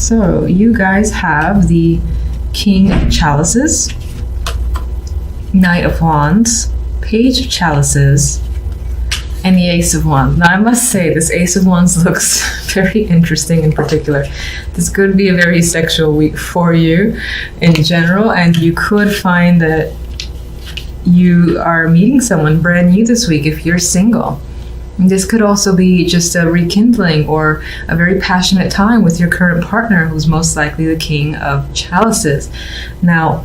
So you guys have the King of Chalices, Knight of Wands, Page of Chalices, and the Ace of Wands. Now I must say this Ace of Wands looks very interesting in particular. This could be a very sexual week for you in general, and you could find that you are meeting someone brand new this week if you're single. This could also be just a rekindling or a very passionate time with your current partner, who's most likely the King of Chalices. Now,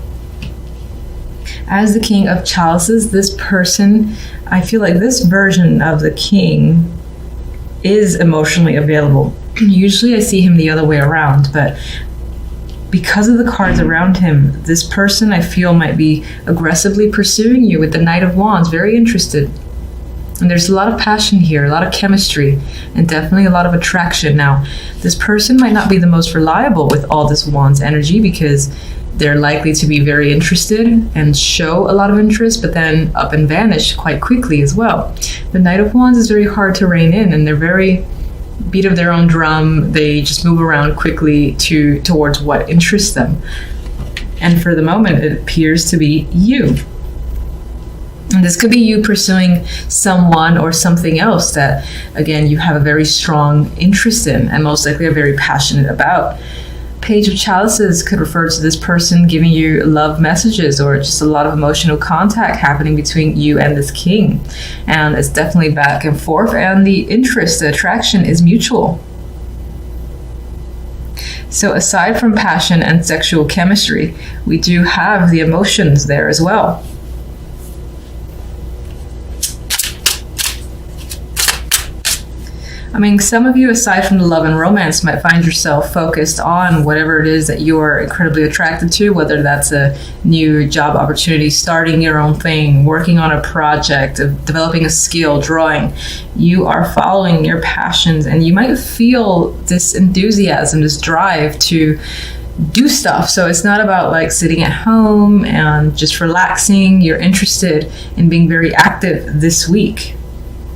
as the King of Chalices, this person, I feel like this version of the king is emotionally available. Usually I see him the other way around, but because of the cards around him, this person I feel might be aggressively pursuing you with the Knight of Wands, very interested. And there's a lot of passion here, a lot of chemistry, and definitely a lot of attraction. Now, this person might not be the most reliable with all this Wands energy because they're likely to be very interested and show a lot of interest, but then up and vanish quite quickly as well. The Knight of Wands is very hard to rein in, and they're very beat of their own drum. They just move around quickly towards what interests them. And for the moment, it appears to be you. And this could be you pursuing someone or something else that, again, you have a very strong interest in and most likely are very passionate about. Page of Chalices could refer to this person giving you love messages or just a lot of emotional contact happening between you and this king. And it's definitely back and forth, and the interest, the attraction is mutual. So aside from passion and sexual chemistry, we do have the emotions there as well. I mean, some of you, aside from the love and romance, might find yourself focused on whatever it is that you're incredibly attracted to, whether that's a new job opportunity, starting your own thing, working on a project, developing a skill, drawing. You are following your passions, and you might feel this enthusiasm, this drive to do stuff. So it's not about like sitting at home and just relaxing. You're interested in being very active this week.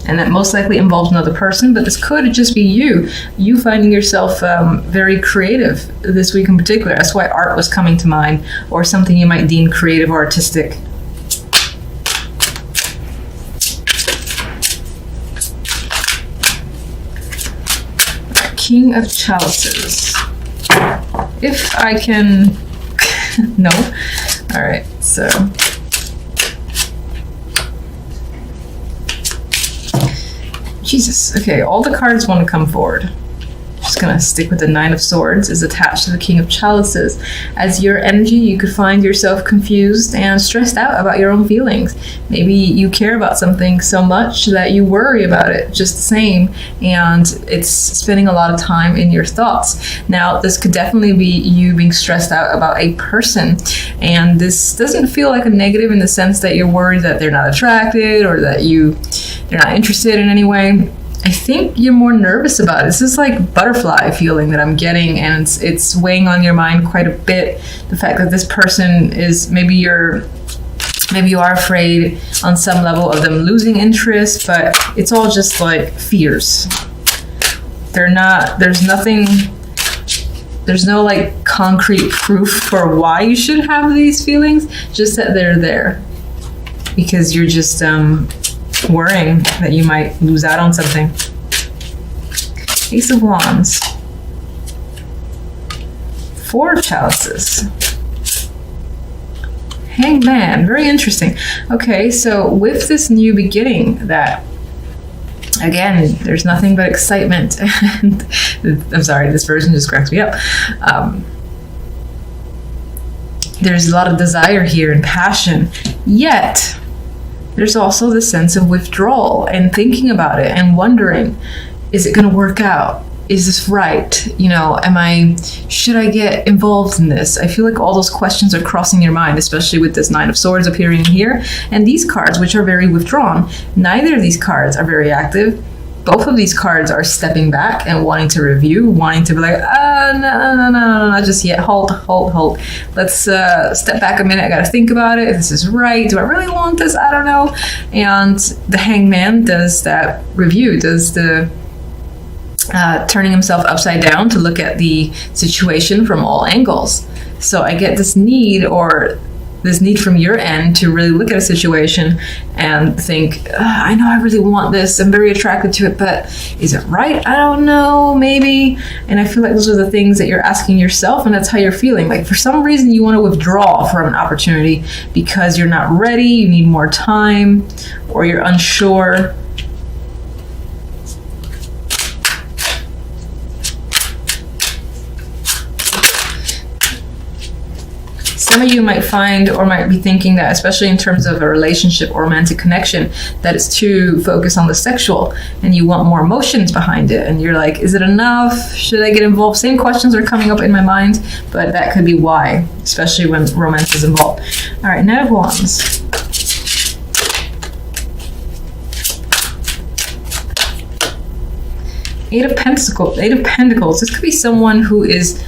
And that most likely involves another person, but this could just be you finding yourself very creative this week in particular. That's why art was coming to mind, or something you might deem creative or artistic. King of Chalices. If I can... No. All right, so... Jesus. Okay, all the cards want to come forward. Just gonna stick with the Nine of Swords is attached to the King of Chalices. As your energy, you could find yourself confused and stressed out about your own feelings. Maybe you care about something so much that you worry about it just the same, and it's spending a lot of time in your thoughts. Now, this could definitely be you being stressed out about a person, and this doesn't feel like a negative in the sense that you're worried that they're not attracted or that they're not interested in any way. I think you're more nervous about it. This is like butterfly feeling that I'm getting, and it's weighing on your mind quite a bit. The fact that this person is, maybe you are afraid on some level of them losing interest, but it's all just like fears. There's no like concrete proof for why you should have these feelings, just that they're there. Because you're just worrying that you might lose out on something. Ace of Wands. Four of Chalices. Hanged Man. Very interesting. Okay, so with this new beginning that, again, there's nothing but excitement. And I'm sorry, this version just cracks me up. There's a lot of desire here and passion, yet there's also the sense of withdrawal and thinking about it and wondering, is it going to work out? Is this right? You know, should I get involved in this? I feel like all those questions are crossing your mind, especially with this Nine of Swords appearing here. And these cards, which are very withdrawn, neither of these cards are very active. Both of these cards are stepping back and wanting to review, wanting to be like, no, not just yet. Hold. Let's step back a minute. I got to think about it. If this is right. Do I really want this? I don't know. And the Hanged Man does that review, does the turning himself upside down to look at the situation from all angles. So I get this need from your end to really look at a situation and think, I know I really want this, I'm very attracted to it, but is it right? I don't know, maybe. And I feel like those are the things that you're asking yourself, and that's how you're feeling. Like for some reason you want to withdraw from an opportunity because you're not ready, you need more time, or you're unsure. Some of you might find or might be thinking that, especially in terms of a relationship or romantic connection, that it's too focused on the sexual and you want more emotions behind it. And you're like, is it enough? Should I get involved? Same questions are coming up in my mind, but that could be why, especially when romance is involved. All right, Knight of Wands. Eight of Pentacles. This could be someone who is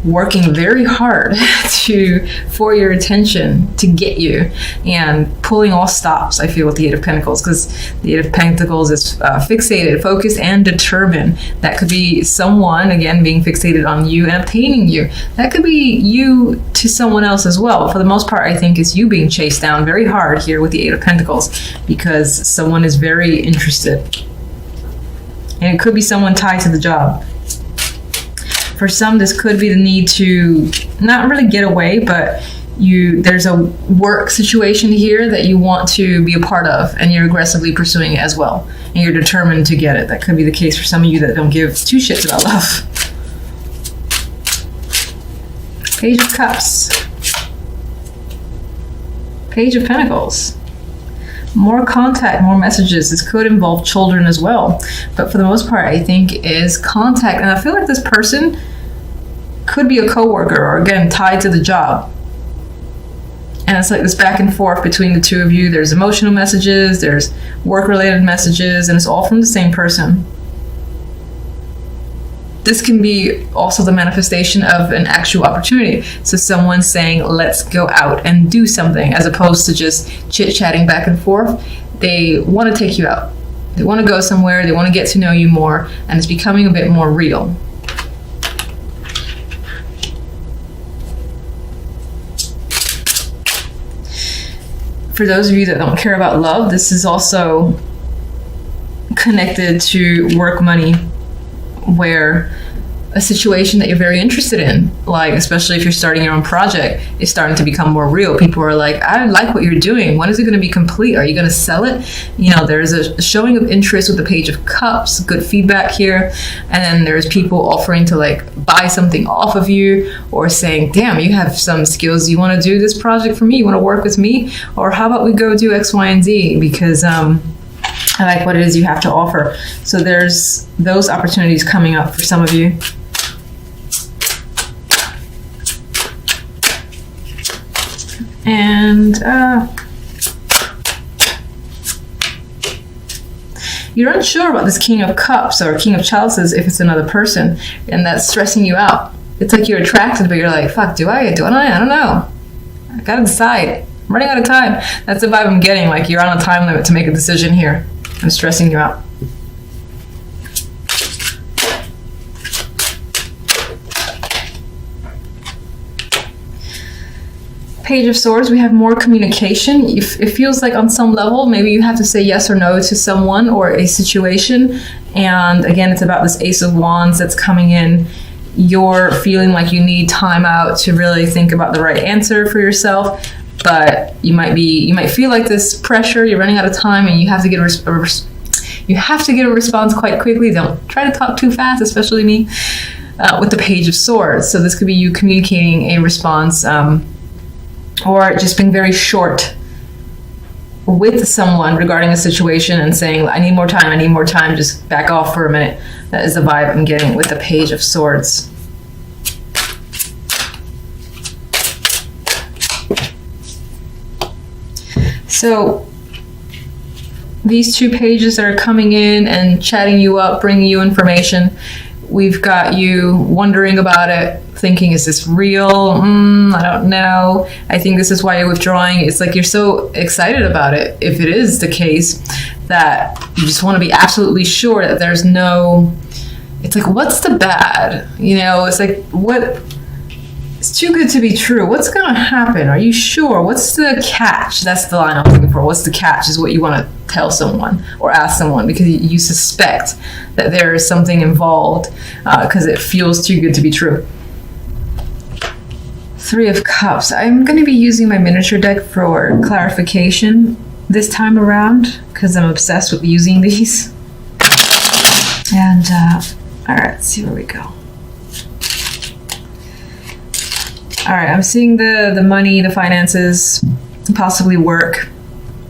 working very hard for your attention, to get you, and pulling all stops, I feel, with the Eight of Pentacles, because the Eight of Pentacles is fixated, focused, and determined. That could be someone, again, being fixated on you and obtaining you. That could be you to someone else as well. But for the most part, I think it's you being chased down very hard here with the Eight of Pentacles, because someone is very interested. And it could be someone tied to the job. For some, this could be the need to not really get away, but there's a work situation here that you want to be a part of, and you're aggressively pursuing it as well, and you're determined to get it. That could be the case for some of you that don't give two shits about love. Page of Cups. Page of Pentacles. More contact, more messages. This could involve children as well, but for the most part, I think is contact. And I feel like this person could be a coworker, or again, tied to the job. And it's like this back and forth between the two of you. There's emotional messages, there's work-related messages, and it's all from the same person. This can be also the manifestation of an actual opportunity. So someone saying, let's go out and do something, as opposed to just chit-chatting back and forth. They want to take you out. They want to go somewhere. They want to get to know you more. And it's becoming a bit more real. For those of you that don't care about love, this is also connected to work, money, where a situation that you're very interested in, like especially if you're starting your own project, is starting to become more real. People are like, I like what you're doing. When is it going to be complete? Are you going to sell it? You know, there's a showing of interest with the Page of Cups, good feedback here. And then there's people offering to like buy something off of you, or saying, damn, you have some skills. You want to do this project for me? You want to work with me? Or how about we go do X, Y, and Z? Because I like what it is you have to offer. So there's those opportunities coming up for some of you. And you're unsure about this King of Cups or King of Chalices if it's another person, and that's stressing you out. It's like you're attracted, but you're like, fuck, do I? I don't know. I gotta decide. I'm running out of time. That's the vibe I'm getting, like you're on a time limit to make a decision here. I'm stressing you out. Page of Swords, we have more communication. It feels like on some level, maybe you have to say yes or no to someone or a situation. And again, it's about this Ace of Wands that's coming in. You're feeling like you need time out to really think about the right answer for yourself. But you might feel like this pressure, you're running out of time, and you have to get a response quite quickly. Don't try to talk too fast, especially me, with the Page of Swords. So this could be you communicating a response, or just being very short with someone regarding a situation and saying, I need more time, just back off for a minute. That is the vibe I'm getting with the Page of Swords. So these two pages that are coming in and chatting you up, bringing you information, we've got you wondering about it, thinking, is this real? I don't know. I think this is why you're withdrawing. It's like you're so excited about it, if it is the case, that you just want to be absolutely sure that there's no... It's like, what's the bad? You know, it's like, what... It's too good to be true. What's going to happen? Are you sure? What's the catch? That's the line I'm looking for. What's the catch is what you want to tell someone or ask someone, because you suspect that there is something involved because it feels too good to be true. 3 of Cups. I'm going to be using my miniature deck for clarification this time around because I'm obsessed with using these. And all right, let's see where we go. All right, I'm seeing the money, the finances, possibly work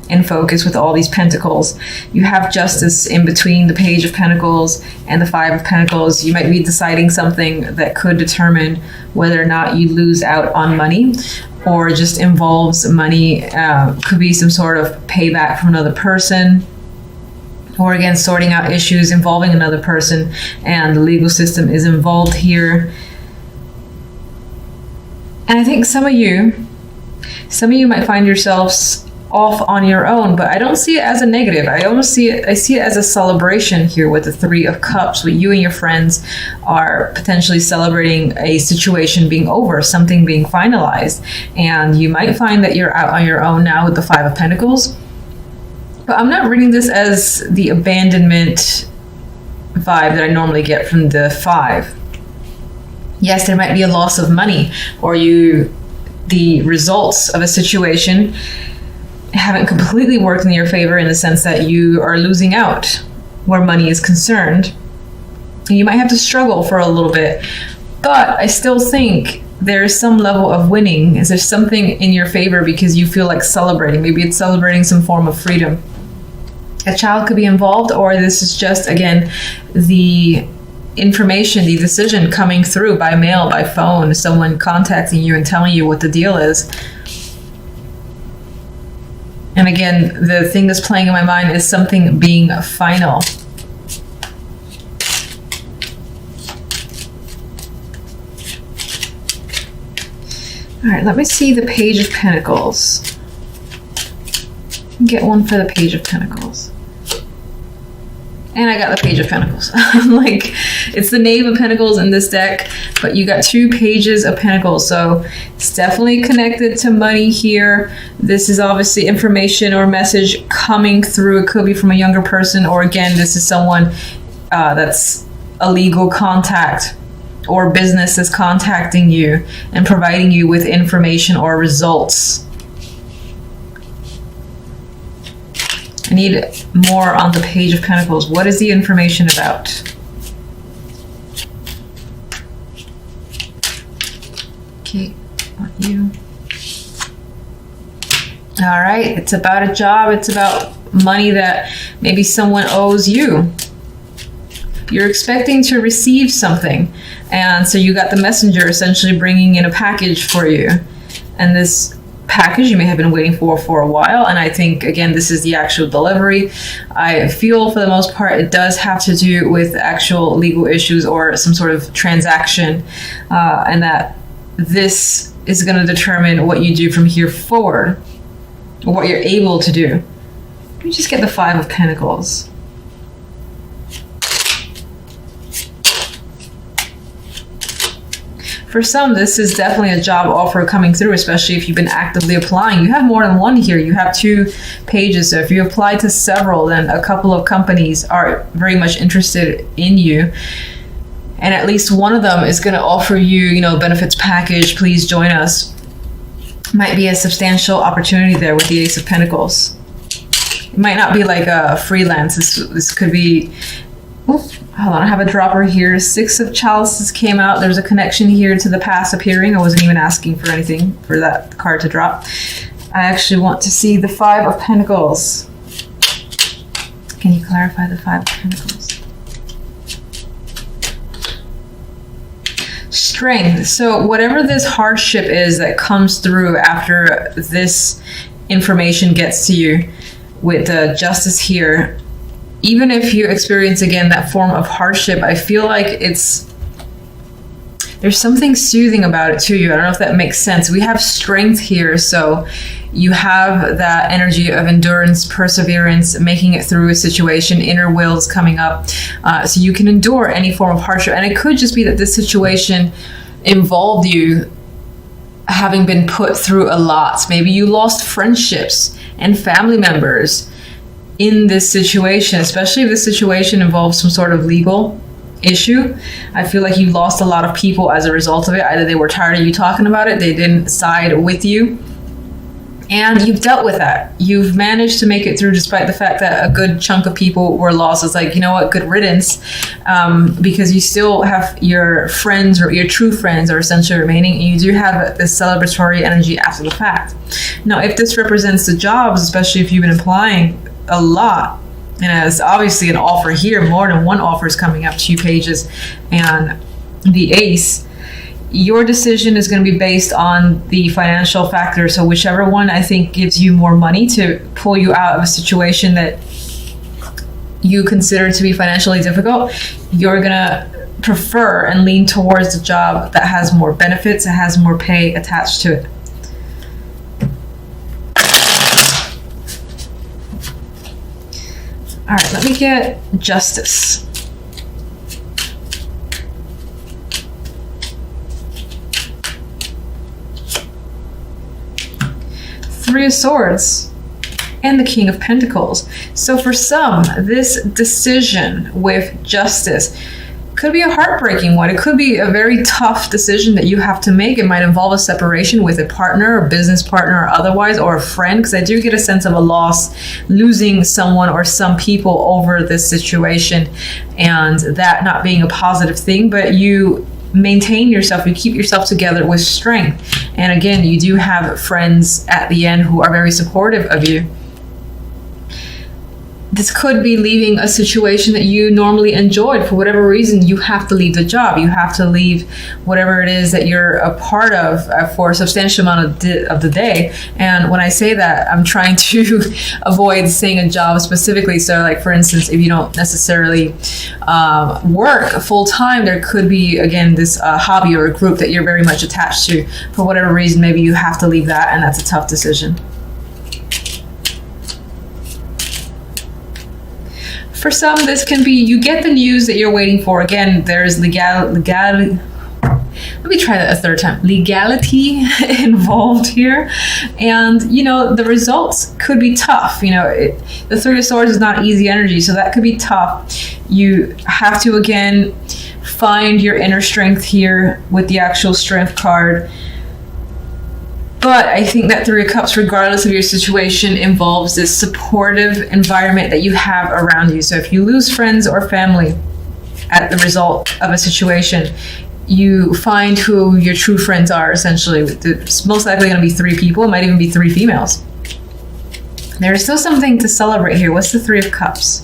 in focus with all these pentacles. You have Justice in between the Page of Pentacles and the 5 of Pentacles. You might be deciding something that could determine whether or not you lose out on money or just involves money. Could be some sort of payback from another person, or again, sorting out issues involving another person, and the legal system is involved here. And I think some of you might find yourselves off on your own, but I don't see it as a negative. I see it as a celebration here with the 3 of Cups, where you and your friends are potentially celebrating a situation being over, something being finalized. And you might find that you're out on your own now with the 5 of Pentacles. But I'm not reading this as the abandonment vibe that I normally get from the 5. Yes, there might be a loss of money, or the results of a situation haven't completely worked in your favor in the sense that you are losing out where money is concerned. And you might have to struggle for a little bit, but I still think there is some level of winning. Is there something in your favor because you feel like celebrating? Maybe it's celebrating some form of freedom. A child could be involved, or this is just, again, the information, the decision coming through by mail, by phone, someone contacting you and telling you what the deal is. And again, the thing that's playing in my mind is something being final. All right, let me see the Page of Pentacles. Get one for the Page of Pentacles. And I got the Page of Pentacles. Like, it's the Knave of Pentacles in this deck, but you got 2 Pages of Pentacles. So it's definitely connected to money here. This is obviously information or message coming through. It could be from a younger person, or again, this is someone that's a legal contact, or business is contacting you and providing you with information or results. I need more on the Page of Pentacles. What is the information about? Okay, on you. All right, it's about a job. It's about money that maybe someone owes you. You're expecting to receive something, and so you got the messenger essentially bringing in a package for you. And this package you may have been waiting for a while, and I think, again, this is the actual delivery. I feel for the most part it does have to do with actual legal issues or some sort of transaction, and that this is going to determine what you do from here forward, or what you're able to do. Let me just get the 5 of Pentacles. For some, this is definitely a job offer coming through, especially if you've been actively applying. You have more than one here. You have 2 pages. So if you apply to several, then a couple of companies are very much interested in you. And at least one of them is going to offer you, benefits package. Please join us. Might be a substantial opportunity there with the Ace of Pentacles. It might not be like a freelance. This could be... Hold on, I have a dropper here. 6 of Chalices came out. There's a connection here to the past appearing. I wasn't even asking for anything for that card to drop. I actually want to see the 5 of Pentacles. Can you clarify the 5 of Pentacles? Strength. So whatever this hardship is that comes through after this information gets to you, with the Justice here, even if you experience again that form of hardship, I feel like there's something soothing about it to you. I don't know if that makes sense. We have strength here, so you have that energy of endurance, perseverance, making it through a situation, inner wills coming up, so you can endure any form of hardship. And it could just be that this situation involved you having been put through a lot. Maybe you lost friendships and family members in this situation, especially if the situation involves some sort of legal issue. I feel like you lost a lot of people as a result of it. Either they were tired of you talking about it, they didn't side with you, and you've dealt with that. You've managed to make it through despite the fact that a good chunk of people were lost. It's like, you know what, good riddance, because you still have your friends, or your true friends are essentially remaining, and you do have this celebratory energy after the fact. Now, if this represents the jobs, especially if you've been applying a lot, and as obviously an offer here, more than one offer is coming up, 2 pages and the ace, your decision is going to be based on the financial factor. So whichever one I think gives you more money to pull you out of a situation that you consider to be financially difficult, you're going to prefer and lean towards the job that has more benefits, that has more pay attached to it. All right, let me get justice. Three of Swords and the King of Pentacles. So for some, this decision with justice could be a heartbreaking one. It could be a very tough decision that you have to make. It might involve a separation with a partner, a business partner, or otherwise, or a friend, because I do get a sense of a loss, losing someone or some people over this situation, and that not being a positive thing. But you maintain yourself, you keep yourself together with strength. And again, you do have friends at the end who are very supportive of you. This could be leaving a situation that you normally enjoyed. For whatever reason, you have to leave the job. You have to leave whatever it is that you're a part of for a substantial amount of the day. And when I say that, I'm trying to avoid saying a job specifically. So like, for instance, if you don't necessarily work full time, there could be, again, this hobby or a group that you're very much attached to. For whatever reason, maybe you have to leave that, and that's a tough decision. For some, this can be, you get the news that you're waiting for. Again, there's legality. Let me try that a third time. Legality involved here. And, you know, the results could be tough. You know, the Three of Swords is not easy energy, so that could be tough. You have to, again, find your inner strength here with the actual Strength card. But I think that Three of Cups, regardless of your situation, involves this supportive environment that you have around you. So if you lose friends or family at the result of a situation, you find who your true friends are, essentially. It's most likely going to be 3 people. It might even be 3 females. There's still something to celebrate here. What's the Three of Cups?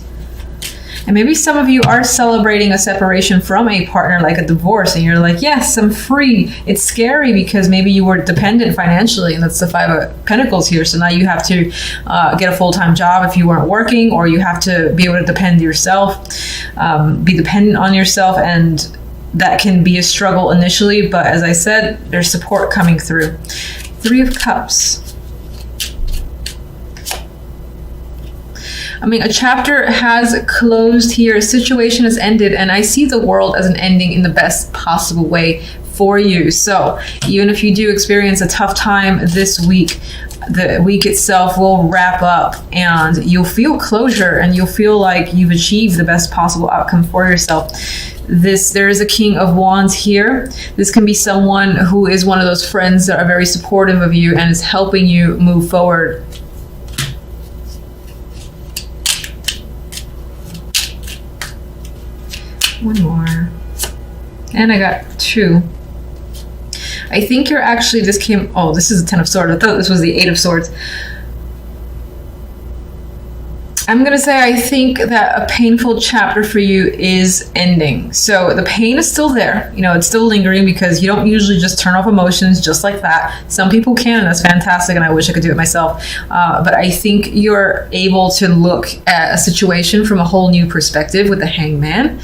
And maybe some of you are celebrating a separation from a partner, like a divorce, and you're like, yes, I'm free. It's scary because maybe you were dependent financially, and that's the Five of Pentacles here. So now you have to get a full-time job if you weren't working, or you have to be able to depend yourself, be dependent on yourself, and that can be a struggle initially. But as I said, there's support coming through. Three of Cups. I mean, a chapter has closed here, a situation has ended, and I see the world as an ending in the best possible way for you. So even if you do experience a tough time this week, the week itself will wrap up and you'll feel closure and you'll feel like you've achieved the best possible outcome for yourself. There is a King of Wands here. This can be someone who is one of those friends that are very supportive of you and is helping you move forward. One more. And I got 2. I think you're actually, this is a 10 of Swords. I thought this was the 8 of Swords. I'm going to say I think that a painful chapter for you is ending. So the pain is still there. You know, it's still lingering because you don't usually just turn off emotions just like that. Some people can, and that's fantastic, and I wish I could do it myself. But I think you're able to look at a situation from a whole new perspective with the Hangman.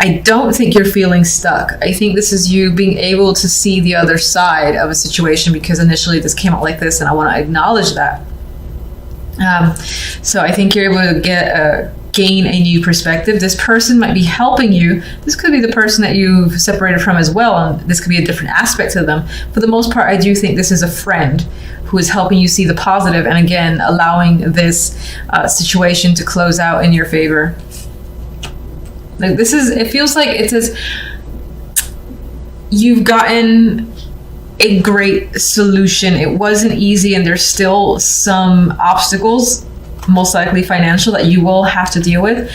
I don't think you're feeling stuck. I think this is you being able to see the other side of a situation, because initially this came out like this, and I want to acknowledge that. So I think you're able to gain a new perspective. This person might be helping you. This could be the person that you've separated from as well, and this could be a different aspect to them. For the most part, I do think this is a friend who is helping you see the positive, and again, allowing this situation to close out in your favor. Like this is, it feels like it says you've gotten a great solution. It wasn't easy, and there's still some obstacles, most likely financial, that you will have to deal with.